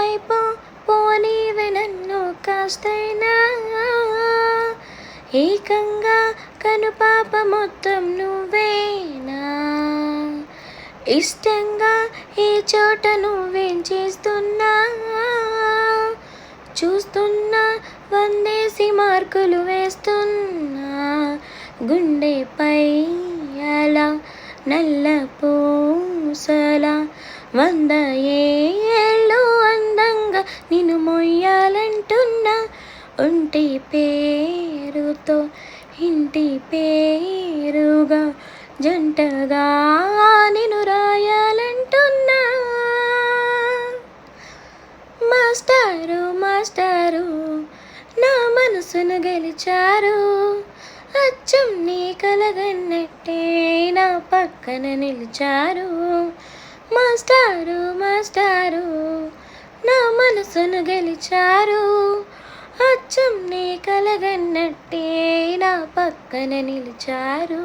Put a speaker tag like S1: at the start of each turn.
S1: అయిపో పోనీవే నన్ను కాస్తైనా, ఏకంగా కనుపాప మొత్తం నువ్వేనా, ఇష్టంగా ఏ చోట నువ్వేం చేస్తున్నా, చూస్తున్నా వందేసి మార్కులు వేస్తున్నా, గుండెపై అలా నల్ల పూసలా 100 ఏళ్ళు అందంగా నిన్ను మొయ్యాలంటున్నా, ఒంటి పేరుతో ఇంటి పేరుగా జంటగా నిన్ను రాయాలంటున్నా. మాస్టారు మాస్టారు నా మనసును గెలిచారు, అచ్చం నీ కలగన్నట్టే నా పక్కన నిలిచారు. మాస్టారు మాస్టారు నా మనసును గెలిచారు, అచ్చం నీ కలగన్నట్టే నా పక్కన నిలిచారు.